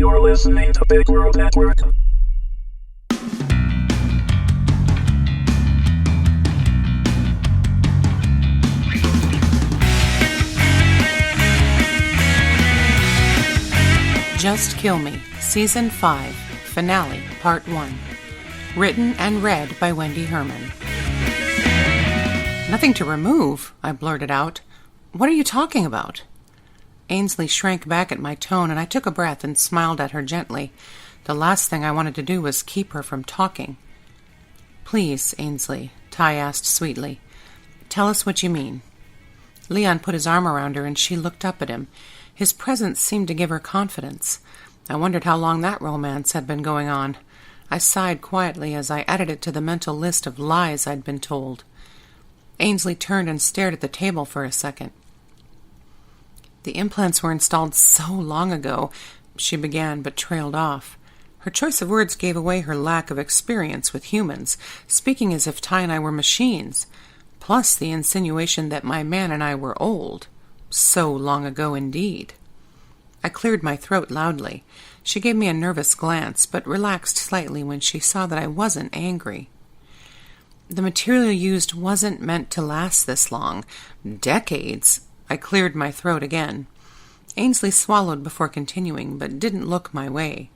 You're listening to Big World Network. Just Kill Me, Season 5, Finale, Part 1. Written and read by Wendy Herman. Nothing to remove, I blurted out. What are you talking about? Ainsley shrank back at my tone, and I took a breath and smiled at her gently. The last thing I wanted to do was keep her from talking. Please, Ainsley, Ty asked sweetly. Tell us what you mean. Leon put his arm around her, and she looked up at him. His presence seemed to give her confidence. I wondered how long that romance had been going on. I sighed quietly as I added it to the mental list of lies I'd been told. Ainsley turned and stared at the table for a second. The implants were installed so long ago, she began, but trailed off. Her choice of words gave away her lack of experience with humans, speaking as if Ty and I were machines, plus the insinuation that my man and I were old. So long ago indeed. I cleared my throat loudly. She gave me a nervous glance, but relaxed slightly when she saw that I wasn't angry. The material used wasn't meant to last this long. Decades. I cleared my throat again. Ainsley swallowed before continuing, but didn't look my way.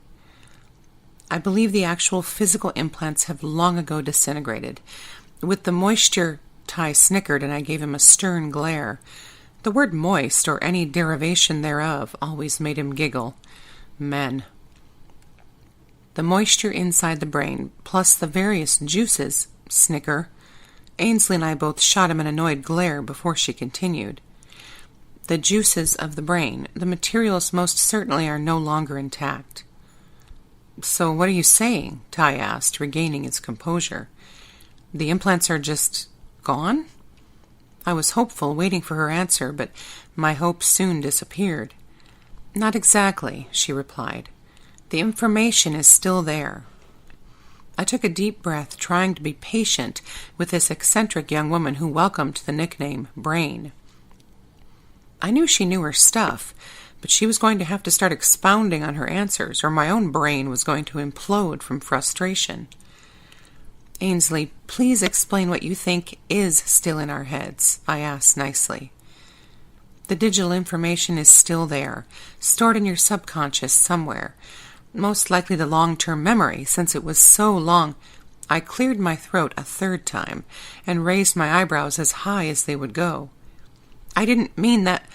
I believe the actual physical implants have long ago disintegrated. With the moisture, Ty snickered, and I gave him a stern glare. The word moist, or any derivation thereof, always made him giggle. Men. The moisture inside the brain, plus the various juices, snicker. Ainsley and I both shot him an annoyed glare before she continued. The juices of the brain, the materials most certainly are no longer intact. So what are you saying? Ty asked, regaining his composure. The implants are just gone? I was hopeful, waiting for her answer, but my hope soon disappeared. Not exactly, she replied. The information is still there. I took a deep breath, trying to be patient with this eccentric young woman who welcomed the nickname Brain. I knew she knew her stuff, but she was going to have to start expounding on her answers, or my own brain was going to implode from frustration. Ainsley, please explain what you think is still in our heads, I asked nicely. The digital information is still there, stored in your subconscious somewhere, most likely the long-term memory, since it was so long. I cleared my throat a third time and raised my eyebrows as high as they would go. I didn't mean that.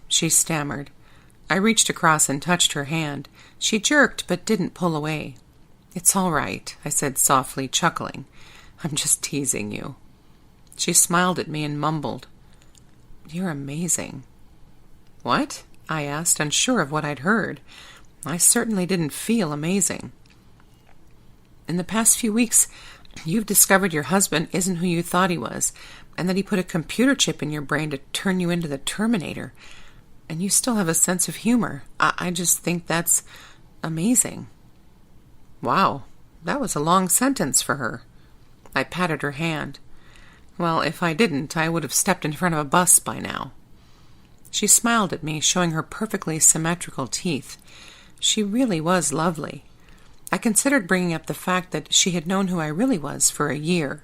She stammered. I reached across and touched her hand. She jerked but didn't pull away. It's all right, I said softly, chuckling. I'm just teasing you. She smiled at me and mumbled, You're amazing. What? I asked, unsure of what I'd heard. I certainly didn't feel amazing. In the past few weeks, you've discovered your husband isn't who you thought he was, and that he put a computer chip in your brain to turn you into the Terminator. And you still have a sense of humor. I just think that's amazing. Wow, that was a long sentence for her. I patted her hand. Well, if I didn't, I would have stepped in front of a bus by now. She smiled at me, showing her perfectly symmetrical teeth. She really was lovely. I considered bringing up the fact that she had known who I really was for a year,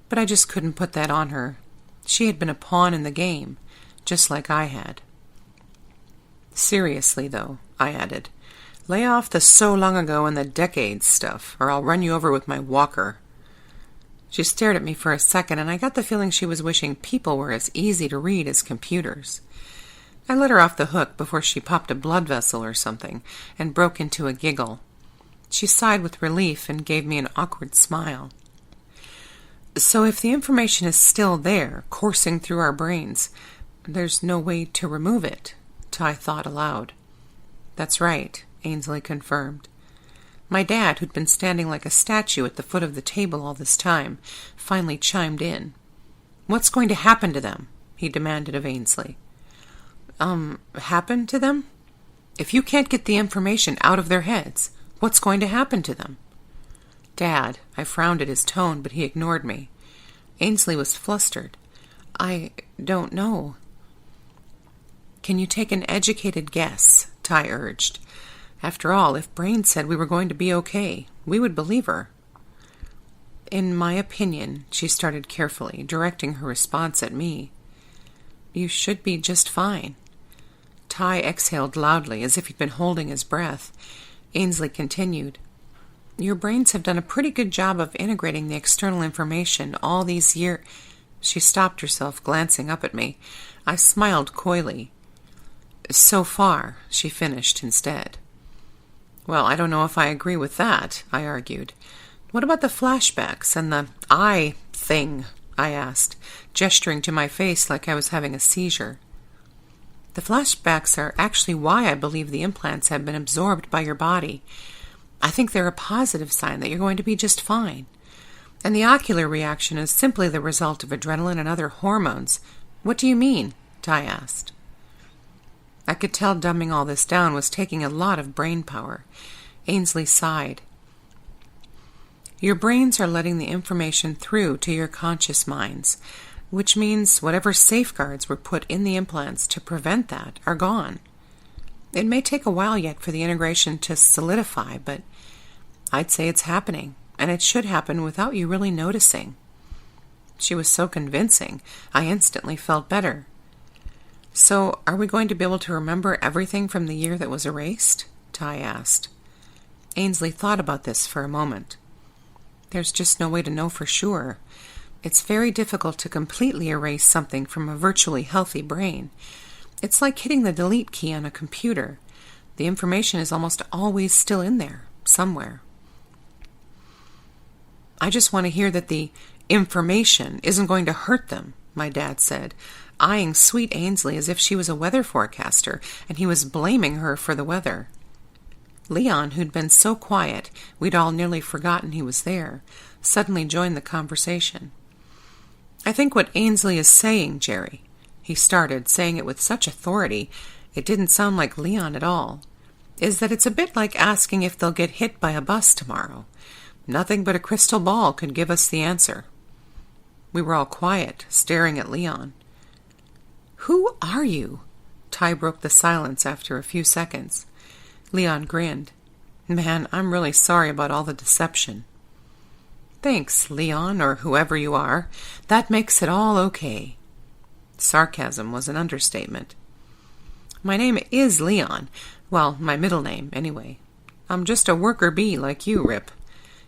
but I just couldn't put that on her. She had been a pawn in the game, just like I had. Seriously, though, I added, lay off the so long ago and the decades stuff, or I'll run you over with my walker. She stared at me for a second, and I got the feeling she was wishing people were as easy to read as computers. I let her off the hook before she popped a blood vessel or something, and broke into a giggle. She sighed with relief and gave me an awkward smile. So if the information is still there, coursing through our brains, there's no way to remove it, Ty thought aloud. That's right, Ainsley confirmed. My dad, who'd been standing like a statue at the foot of the table all this time, finally chimed in. What's going to happen to them? He demanded of Ainsley. Happen to them? If you can't get the information out of their heads, what's going to happen to them? Dad, I frowned at his tone, but he ignored me. Ainsley was flustered. I don't know. Can you take an educated guess? Ty urged. After all, if Brain said we were going to be okay, we would believe her. In my opinion, she started carefully, directing her response at me. You should be just fine. Ty exhaled loudly, as if he'd been holding his breath. Ainsley continued. Your brains have done a pretty good job of integrating the external information all these years. She stopped herself, glancing up at me. I smiled coyly. So far, she finished instead. Well, I don't know if I agree with that, I argued. What about the flashbacks and the eye thing? I asked, gesturing to my face like I was having a seizure. The flashbacks are actually why I believe the implants have been absorbed by your body. I think they're a positive sign that you're going to be just fine. And the ocular reaction is simply the result of adrenaline and other hormones. What do you mean? Ty asked. I could tell dumbing all this down was taking a lot of brain power. Ainsley sighed. Your brains are letting the information through to your conscious minds, which means whatever safeguards were put in the implants to prevent that are gone. It may take a while yet for the integration to solidify, but I'd say it's happening, and it should happen without you really noticing. She was so convincing, I instantly felt better. So, are we going to be able to remember everything from the year that was erased? Ty asked. Ainsley thought about this for a moment. There's just no way to know for sure. It's very difficult to completely erase something from a virtually healthy brain. It's like hitting the delete key on a computer. The information is almost always still in there, somewhere. I just want to hear that the information isn't going to hurt them, my dad said, eyeing sweet Ainsley as if she was a weather forecaster and he was blaming her for the weather. Leon, who'd been so quiet we'd all nearly forgotten he was there, suddenly joined the conversation. I think what Ainsley is saying, Jerry, he started, saying it with such authority it didn't sound like Leon at all, is that it's a bit like asking if they'll get hit by a bus tomorrow. Nothing but a crystal ball could give us the answer. We were all quiet, staring at Leon. Who are you? Ty broke the silence after a few seconds. Leon grinned. Man, I'm really sorry about all the deception. Thanks, Leon, or whoever you are. That makes it all okay. Sarcasm was an understatement. My name is Leon. Well, my middle name, anyway. I'm just a worker bee like you, Rip.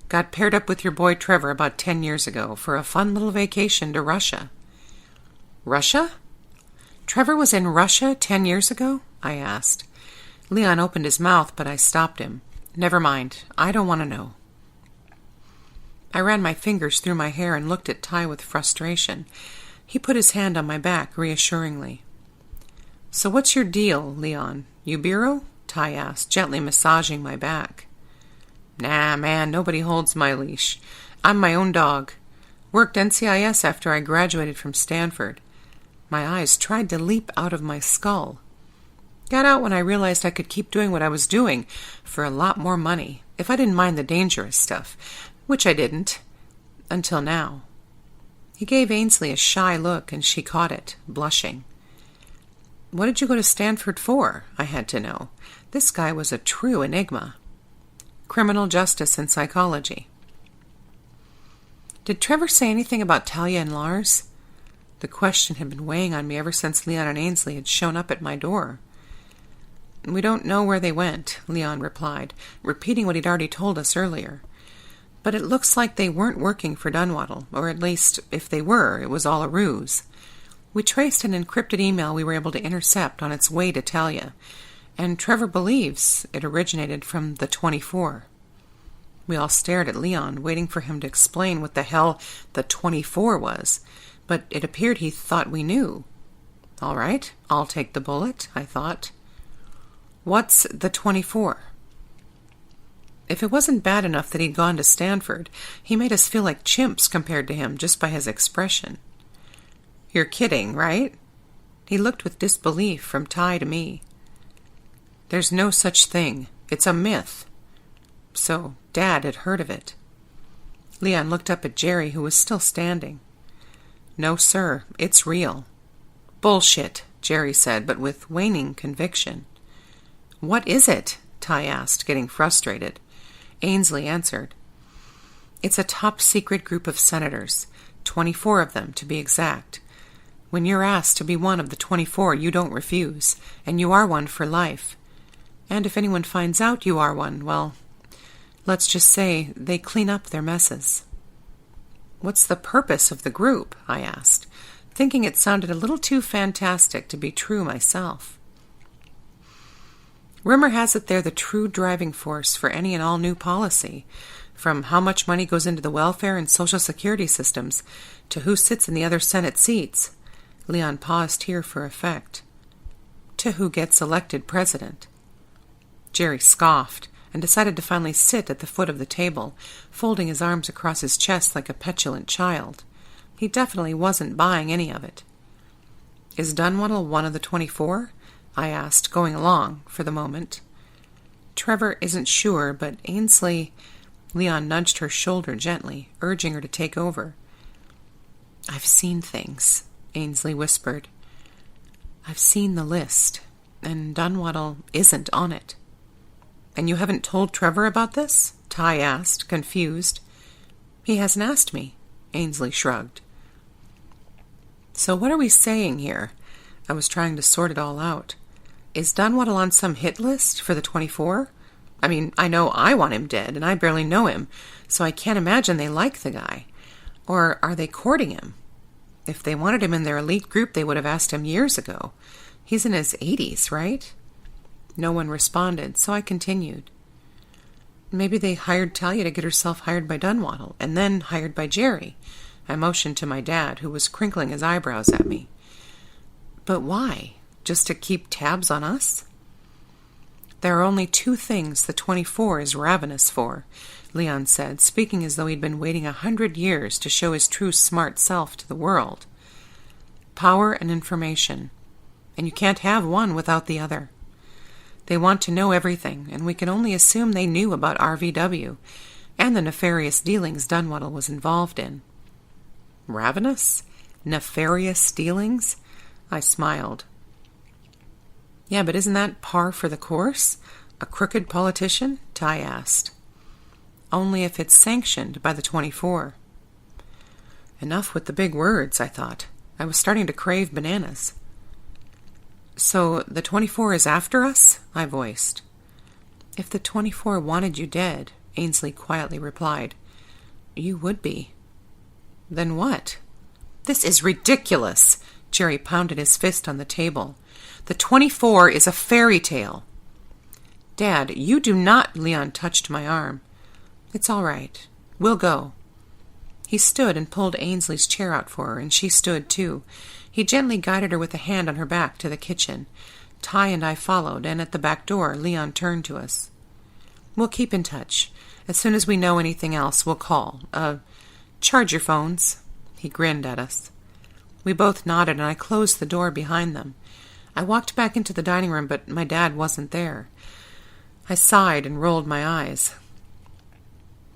Got paired up with your boy Trevor about 10 years ago for a fun little vacation to Russia. Russia? Trevor was in Russia 10 years ago? I asked. Leon opened his mouth, but I stopped him. Never mind. I don't want to know. I ran my fingers through my hair and looked at Ty with frustration. He put his hand on my back reassuringly. So what's your deal, Leon? You bureau? Ty asked, gently massaging my back. Nah, man, nobody holds my leash. I'm my own dog. Worked NCIS after I graduated from Stanford. My eyes tried to leap out of my skull. Got out when I realized I could keep doing what I was doing for a lot more money, if I didn't mind the dangerous stuff, which I didn't, until now. He gave Ainsley a shy look, and she caught it, blushing. What did you go to Stanford for? I had to know. This guy was a true enigma. Criminal justice and psychology. Did Trevor say anything about Talia and Lars? The question had been weighing on me ever since Leon and Ainsley had shown up at my door. We don't know where they went, Leon replied, repeating what he'd already told us earlier. But it looks like they weren't working for Dunwaddle, or at least, if they were, it was all a ruse. We traced an encrypted email we were able to intercept on its way to Talia, and Trevor believes it originated from the 24. We all stared at Leon, waiting for him to explain what the hell the 24 was, but it appeared he thought we knew. All right, I'll take the bullet, I thought. What's the 24? If it wasn't bad enough that he'd gone to Stanford, he made us feel like chimps compared to him just by his expression. You're kidding, right? He looked with disbelief from Ty to me. There's no such thing. It's a myth. So Dad had heard of it. Leon looked up at Jerry, who was still standing. No, sir, it's real. Bullshit, Jerry said, but with waning conviction. What is it? Ty asked, getting frustrated. Ainsley answered. It's a top-secret group of senators, 24 of them to be exact. When you're asked to be one of the 24, you don't refuse, and you are one for life. And if anyone finds out you are one, well, let's just say they clean up their messes. What's the purpose of the group? I asked, thinking it sounded a little too fantastic to be true myself. Rumor has it they're the true driving force for any and all new policy, from how much money goes into the welfare and social security systems to who sits in the other Senate seats. Leon paused here for effect. To who gets elected president. Jerry scoffed and decided to finally sit at the foot of the table, folding his arms across his chest like a petulant child. He definitely wasn't buying any of it. Is Dunwaddle one of the 24? I asked, going along for the moment. Trevor isn't sure, but Ainsley... Leon nudged her shoulder gently, urging her to take over. I've seen things, Ainsley whispered. I've seen the list, and Dunwaddle isn't on it. And you haven't told Trevor about this? Ty asked, confused. He hasn't asked me, Ainsley shrugged. So what are we saying here? I was trying to sort it all out. Is Dunwaddle on some hit list for the 24? I mean, I know I want him dead, and I barely know him, so I can't imagine they like the guy. Or are they courting him? If they wanted him in their elite group, they would have asked him years ago. He's in his 80s, right? No one responded, so I continued. Maybe they hired Talia to get herself hired by Dunwaddle, and then hired by Jerry. I motioned to my dad, who was crinkling his eyebrows at me. But why? Just to keep tabs on us? There are only two things the 24 is ravenous for, Leon said, speaking as though he'd been waiting 100 years to show his true smart self to the world. Power and information. And you can't have one without the other. They want to know everything, and we can only assume they knew about RVW and the nefarious dealings Dunwaddle was involved in. Ravenous? Nefarious dealings? I smiled. Yeah, but isn't that par for the course? A crooked politician? Ty asked. Only if it's sanctioned by the 24. Enough with the big words, I thought. I was starting to crave bananas. So the 24 is after us? I voiced. If the 24 wanted you dead, Ainsley quietly replied, you would be. Then what? This is ridiculous! Jerry pounded his fist on the table. The 24 is a fairy tale. Dad, you do not... Leon touched my arm. It's all right. We'll go. He stood and pulled Ainsley's chair out for her, and she stood too. He gently guided her with a hand on her back to the kitchen. Ty and I followed, and at the back door, Leon turned to us. We'll keep in touch. As soon as we know anything else, we'll call. Charge your phones. He grinned at us. We both nodded, and I closed the door behind them. I walked back into the dining room, but my dad wasn't there. I sighed and rolled my eyes.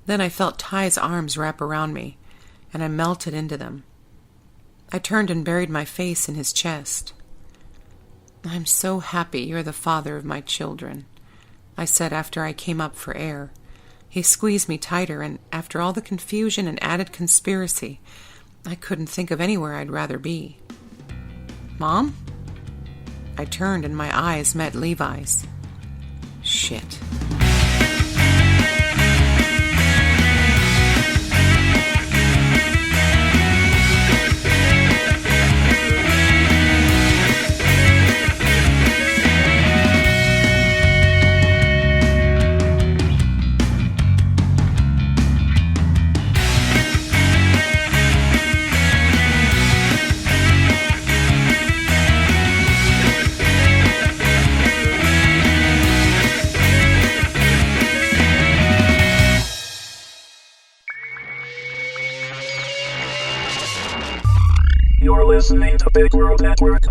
Then I felt Ty's arms wrap around me, and I melted into them. I turned and buried my face in his chest. I'm so happy you're the father of my children, I said after I came up for air. He squeezed me tighter, and after all the confusion and added conspiracy, I couldn't think of anywhere I'd rather be. Mom? I turned and my eyes met Levi's. Shit. You're listening to Big World Network.